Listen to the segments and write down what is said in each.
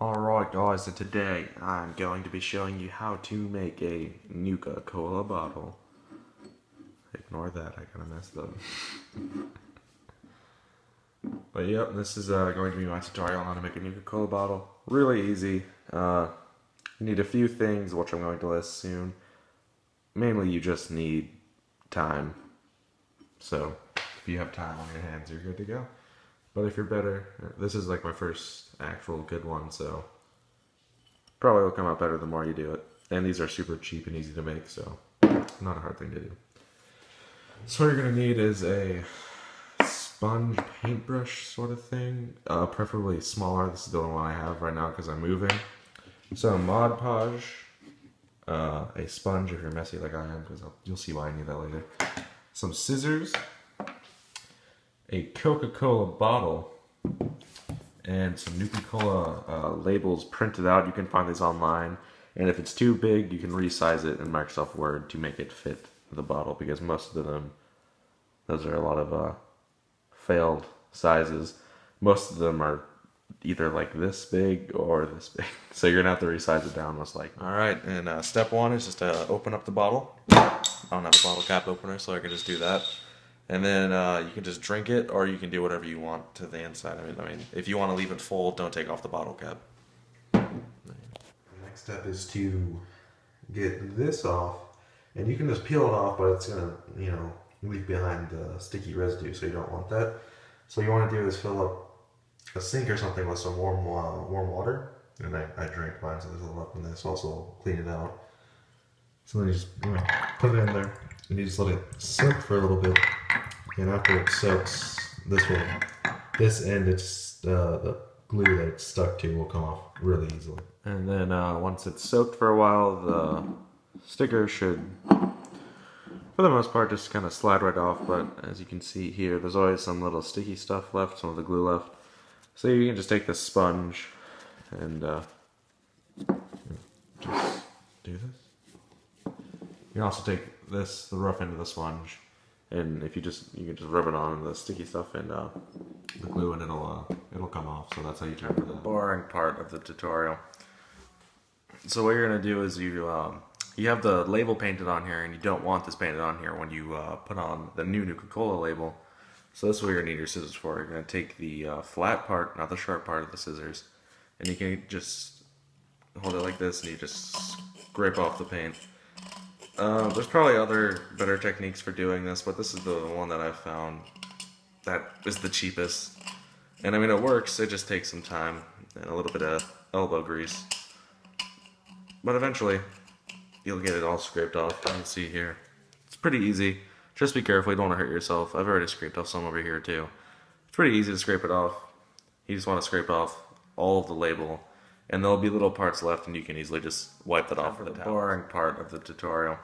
Alright guys, and today I'm going to be showing you how to make a Nuka Cola bottle. Ignore that, I kinda messed up. But yep, this is going to be my tutorial on how to make a Nuka Cola bottle. Really easy. You need a few things, which I'm going to list soon. Mainly you just need time. So, if you have time on your hands, you're good to go. But if you're better, this is like my first actual good one, so probably will come out better the more you do it. And these are super cheap and easy to make, so not a hard thing to do. So what you're going to need is a sponge paintbrush sort of thing, preferably smaller. This is the only one I have right now because I'm moving. So Mod Podge, a sponge if you're messy like I am, because you'll see why I need that later. Some scissors, a Coca-Cola bottle, and some Nuka Cola labels printed out. You can find these online, and if it's too big, you can resize it in Microsoft Word to make it fit the bottle, because most of them, those are a lot of failed sizes. Most of them are either like this big or this big, so you're gonna have to resize it down most likely. Alright, and step one is just to open up the bottle. I don't have a bottle cap opener, so I can just do that. And then you can just drink it, or you can do whatever you want to the inside. I mean, if you want to leave it full, don't take off the bottle cap. The next step is to get this off, and you can just peel it off, but it's gonna, leave behind sticky residue, so you don't want that. So what you want to do is fill up a sink or something with some warm water, and I drank mine, so there's a little up in this. Also clean it out. So then you just put it in there, and you just let it soak for a little bit. And after it soaks, this end, it's the glue that it's stuck to will come off really easily. And then once it's soaked for a while, the sticker should, for the most part, just kind of slide right off. But as you can see here, there's always some little sticky stuff left, some of the glue left. So you can just take this sponge and just do this. You can also take this, the rough end of the sponge, and if you can just rub it on the sticky stuff and the glue, and it'll come off. So that's how you turn for the boring part of the tutorial. So what you're gonna do is you have the label painted on here, and you don't want this painted on here when you put on the new Nuka Cola label. So this is what you're gonna need your scissors for. You're gonna take the flat part, not the sharp part of the scissors, and you can just hold it like this, and you just scrape off the paint. There's probably other better techniques for doing this, but this is the one that I've found that is the cheapest. And I mean, it works, it just takes some time and a little bit of elbow grease. But eventually, you'll get it all scraped off. You can see here. It's pretty easy. Just be careful, you don't want to hurt yourself. I've already scraped off some over here too. It's pretty easy to scrape it off. You just want to scrape off all of the label, and there'll be little parts left, and you can easily just wipe that off with a towel. Boring part of the tutorial.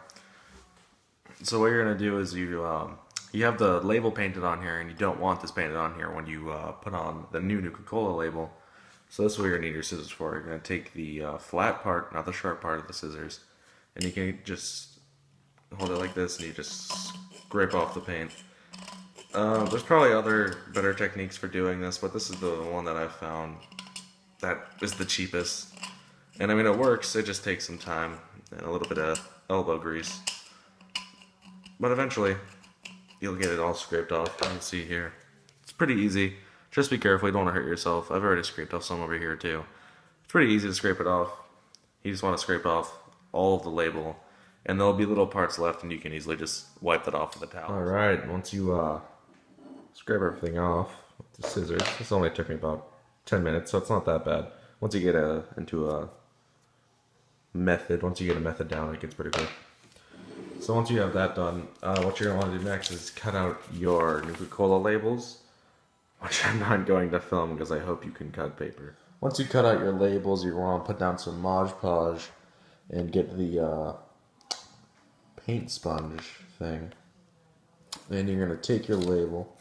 So what you're gonna do is you have the label painted on here, and you don't want this painted on here when you put on the new Nuka Cola label. So this is what you're gonna need your scissors for. You're gonna take the flat part, not the sharp part of the scissors, and you can just hold it like this, and you just scrape off the paint. There's probably other better techniques for doing this, but this is the one that I've found that is the cheapest. And I mean, it works, it just takes some time and a little bit of elbow grease. But eventually, you'll get it all scraped off. You can see here. It's pretty easy. Just be careful, you don't want to hurt yourself. I've already scraped off some over here too. It's pretty easy to scrape it off. You just want to scrape off all of the label, and there'll be little parts left, and you can easily just wipe that off with a towel. Alright, once you scrape everything off with the scissors, this only took me about 10 minutes, so it's not that bad. Once you get into a method, down, it gets pretty good. So once you have that done, what you're going to want to do next is cut out your Nuka Cola labels, which I'm not going to film because I hope you can cut paper. Once you cut out your labels, you want to put down some Mod Podge and get the paint sponge thing. And you're going to take your label,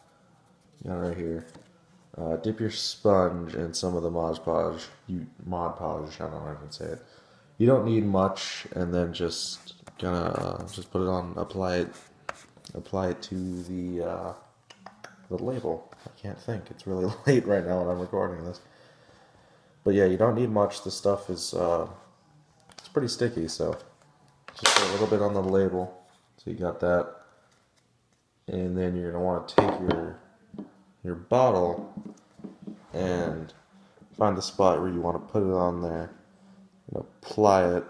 right here, dip your sponge in some of the Mod Podge, I don't know how to say it. You don't need much, and then just just put it on, apply it to the label. I can't think. It's really late right now when I'm recording this. But yeah, you don't need much. The stuff is it's pretty sticky, so just a little bit on the label. So you got that. And then you're gonna want to take your bottle and find the spot where you want to put it on there and apply it.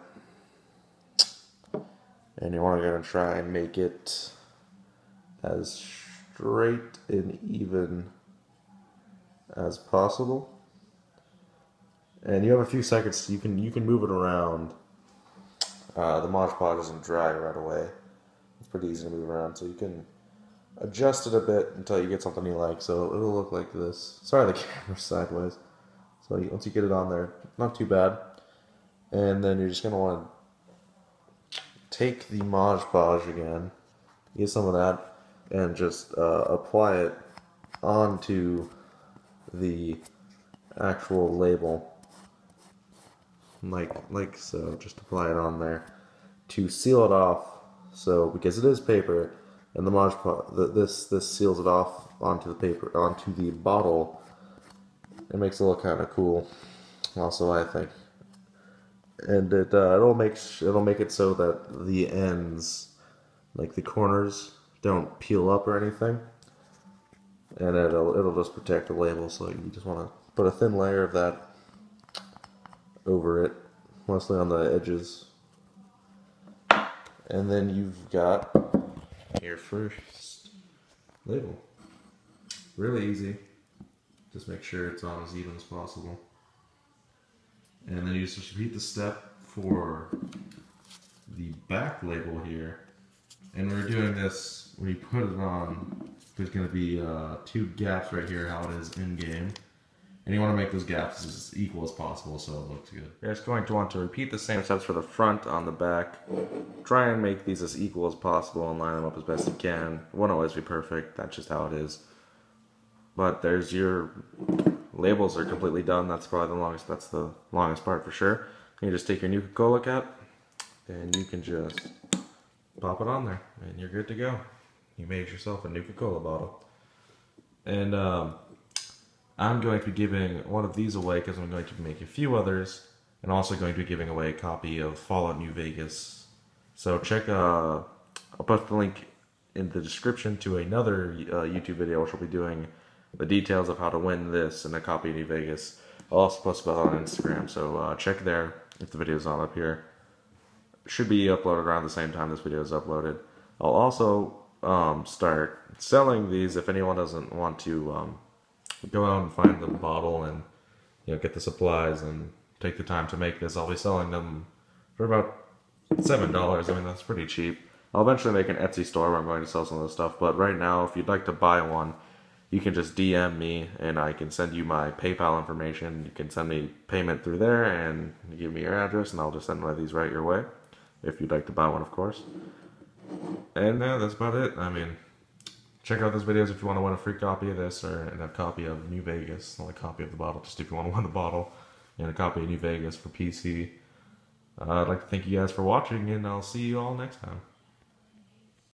And you want to try and make it as straight and even as possible. And you have a few seconds. You can move it around. The Mod Podge doesn't dry right away. It's pretty easy to move around, so you can adjust it a bit until you get something you like. So it'll look like this. Sorry, the camera's sideways. So once you get it on there, not too bad. And then you're just gonna want to take the Mod Podge again, get some of that, and just apply it onto the actual label, like so. Just apply it on there to seal it off. So because it is paper, and the Mod Podge, this seals it off onto the paper, onto the bottle. It makes it look kind of cool, also, I think. And it'll make it so that the ends, like the corners, don't peel up or anything, and it'll just protect the label. So you just want to put a thin layer of that over it, mostly on the edges, and then you've got your first label. Really easy. Just make sure it's on as even as possible. And then you just repeat the step for the back label here. And we're doing this, when you put it on, there's going to be 2 gaps right here, how it is in-game. And you want to make those gaps as equal as possible so it looks good. You're just going to want to repeat the same steps for the front on the back. Try and make these as equal as possible and line them up as best you can. It won't always be perfect, that's just how it is. But there's your labels are completely done. That's probably the longest part for sure. You just take your Nuka Cola cap and you can just pop it on there and you're good to go. You made yourself a Nuka Cola bottle. And I'm going to be giving one of these away because I'm going to make a few others, and also going to be giving away a copy of Fallout New Vegas. So check, I'll put the link in the description to another YouTube video which will be doing the details of how to win this and a copy of New Vegas. I'll also post about it on Instagram, so check there if the video is not up here. It should be uploaded around the same time this video is uploaded. I'll also start selling these if anyone doesn't want to go out and find the bottle and get the supplies and take the time to make this. I'll be selling them for about $7. I mean, that's pretty cheap. I'll eventually make an Etsy store where I'm going to sell some of this stuff, but right now, if you'd like to buy one, you can just DM me and I can send you my PayPal information. You can send me payment through there and give me your address and I'll just send one of these right your way. If you'd like to buy one, of course. And that's about it. I mean, check out those videos if you want to win a free copy of this or a copy of New Vegas. Not a copy of the bottle, just if you want to win the bottle. And a copy of New Vegas for PC. I'd like to thank you guys for watching and I'll see you all next time.